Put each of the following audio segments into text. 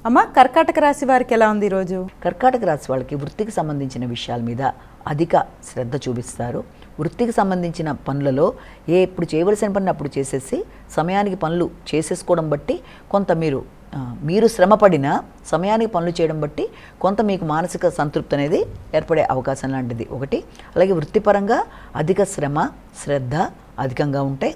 అమ్మ, కర్కాటక రాశి వారికి ఎలా ఉంది ఈరోజు? కర్కాటక రాశి వాళ్ళకి వృత్తికి సంబంధించిన విషయాల మీద అధిక శ్రద్ధ చూపిస్తారు. వృత్తికి సంబంధించిన పనులలో ఇప్పుడు చేయవలసిన పని అప్పుడు చేసేసి సమయానికి పనులు చేసేసుకోవడం బట్టి కొంత మీరు శ్రమపడిన సమయానికి పనులు చేయడం బట్టి కొంత మీకు మానసిక సంతృప్తి అనేది ఏర్పడే అవకాశం లాంటిది ఒకటి. అలాగే వృత్తిపరంగా అధిక శ్రద్ధ అధికంగా ఉంటాయి.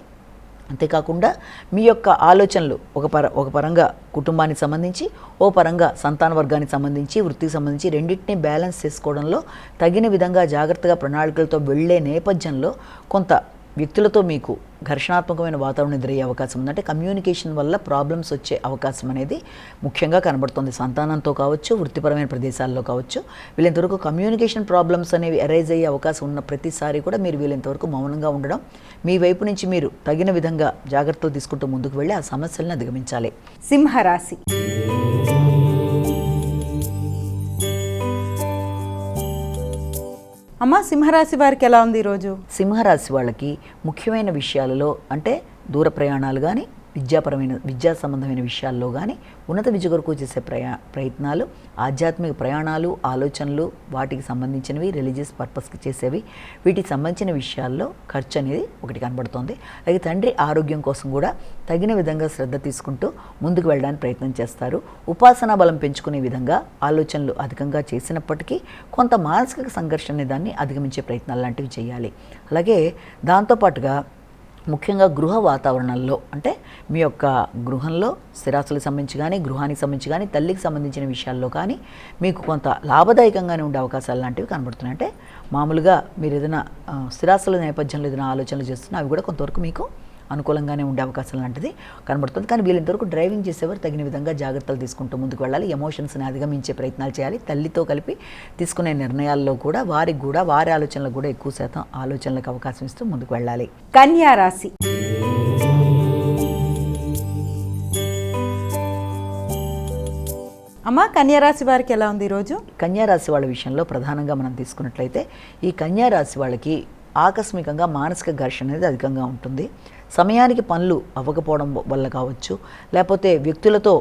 అంతేకాకుండా మీ యొక్క ఆలోచనలు ఒక పరంగా కుటుంబానికి సంబంధించి, ఓ పరంగా సంతాన వర్గానికి సంబంధించి, వృత్తికి సంబంధించి రెండింటినీ బ్యాలెన్స్ చేసుకోవడంలో తగిన విధంగా జాగ్రత్తగా ప్రణాళికలతో వెళ్ళే నేపథ్యంలో కొంత వ్యక్తులతో మీకు ఘర్షణాత్మకమైన వాతావరణం ఎదురయ్యే అవకాశం ఉంది. అంటే కమ్యూనికేషన్ వల్ల ప్రాబ్లమ్స్ వచ్చే అవకాశం అనేది ముఖ్యంగా కనబడుతుంది. సంతానంతో కావచ్చు, వృత్తిపరమైన ప్రదేశాల్లో కావచ్చు. వీళ్ళంతవరకు కమ్యూనికేషన్ ప్రాబ్లమ్స్ అనేవి అరైజ్ అయ్యే అవకాశం ఉన్న ప్రతిసారి కూడా మీరు వీళ్ళంతవరకు మౌనంగా ఉండడం, మీ వైపు నుంచి మీరు తగిన విధంగా జాగ్రత్తలు తీసుకుంటూ ముందుకు వెళ్ళి ఆ సమస్యలను అధిగమించాలి. సింహరాశి. అమ్మ, సింహరాశి వారికి ఎలా ఉంది ఈరోజు? సింహరాశి వాళ్ళకి ముఖ్యమైన విషయాలలో అంటే దూర ప్రయాణాలు కానీ, విద్యా సంబంధమైన విషయాల్లో కానీ, ఉన్నత విద్య కొరకు చేసే ప్రయత్నాలు, ఆధ్యాత్మిక ప్రయాణాలు, ఆలోచనలు, వాటికి సంబంధించినవి, రిలీజియస్ పర్పస్కి చేసేవి, వీటికి సంబంధించిన విషయాల్లో ఖర్చు అనేది ఒకటి కనబడుతోంది. అలాగే తండ్రి ఆరోగ్యం కోసం కూడా తగిన విధంగా శ్రద్ధ తీసుకుంటూ ముందుకు వెళ్ళడానికి ప్రయత్నం చేస్తారు. ఉపాసనా బలం పెంచుకునే విధంగా ఆలోచనలు అధికంగా చేసినప్పటికీ కొంత మానసిక సంఘర్షణ దాన్ని అధిగమించే ప్రయత్నాలు లాంటివి చేయాలి. అలాగే దాంతోపాటుగా ముఖ్యంగా గృహ వాతావరణంలో అంటే మీ యొక్క గృహంలో స్థిరాస్తులకు సంబంధించి కానీ, గృహానికి సంబంధించి కానీ, తల్లికి సంబంధించిన విషయాల్లో కానీ మీకు కొంత లాభదాయకంగానే ఉండే అవకాశాలు లాంటివి కనబడుతున్నాయి. అంటే మామూలుగా మీరు ఏదైనా స్థిరాస్తుల నేపథ్యంలో ఏదైనా ఆలోచనలు చేస్తున్నా అవి కూడా కొంతవరకు మీకు అనుకూలంగానే ఉండే అవకాశం లాంటిది కనబడుతుంది. కానీ వీళ్ళంతవరకు డ్రైవింగ్ చేసేవారు తగిన విధంగా జాగ్రత్తలు తీసుకుంటూ ముందుకు వెళ్ళాలి. ఎమోషన్స్ని అధిగమించే ప్రయత్నాలు చేయాలి. తల్లితో కలిపి తీసుకునే నిర్ణయాల్లో కూడా వారి ఆలోచనలకు కూడా ఎక్కువ శాతం ఆలోచనలకు అవకాశం ఇస్తూ ముందుకు వెళ్ళాలి. కన్యా రాశి. అమ్మ, కన్యారాశి వారికి ఎలా ఉంది ఈరోజు? కన్యారాశి వాళ్ళ విషయంలో ప్రధానంగా మనం తీసుకున్నట్లయితే ఈ కన్యారాశి వాళ్ళకి ఆకస్మికంగా మానసిక ఘర్షణ అనేది అధికంగా ఉంటుంది. సమయానికి పనులు అవ్వకపోవడం వల్ల కావచ్చు, లేకపోతే వ్యక్తులతో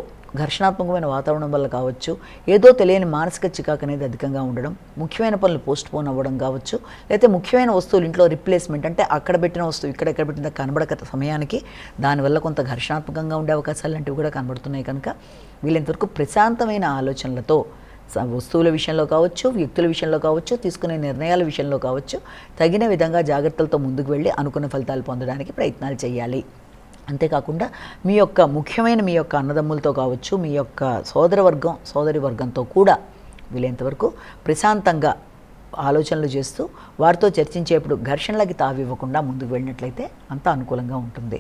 ఘర్షణాత్మకమైన వాతావరణం వల్ల కావచ్చు, ఏదో తెలియని మానసిక చికాకు అనేది అధికంగా ఉండడం, ముఖ్యమైన పనులు పోస్ట్ పోన్ అవ్వడం కావచ్చు, లేకపోతే ముఖ్యమైన వస్తువులు ఇంట్లో రిప్లేస్మెంట్ అంటే అక్కడ పెట్టిన వస్తువు ఎక్కడ పెట్టిన కనబడక సమయానికి దానివల్ల కొంత ఘర్షణాత్మకంగా ఉండే అవకాశాలు లాంటివి కూడా కనబడుతున్నాయి. కనుక వీళ్ళంతవరకు ప్రశాంతమైన ఆలోచనలతో వస్తువుల విషయంలో కావచ్చు, వ్యక్తుల విషయంలో కావచ్చు, తీసుకునే నిర్ణయాల విషయంలో కావచ్చు తగిన విధంగా జాగ్రత్తలతో ముందుకు వెళ్ళి అనుకున్న ఫలితాలు పొందడానికి ప్రయత్నాలు చేయాలి. అంతేకాకుండా మీ యొక్క అన్నదమ్ములతో కావచ్చు, మీ యొక్క సోదరి వర్గంతో కూడా వీలైనంతవరకు ప్రశాంతంగా ఆలోచనలు చేస్తూ వారితో చర్చించేప్పుడు ఘర్షణలకి తావివ్వకుండా ముందుకు వెళ్ళినట్లయితే అంత అనుకూలంగా ఉంటుంది.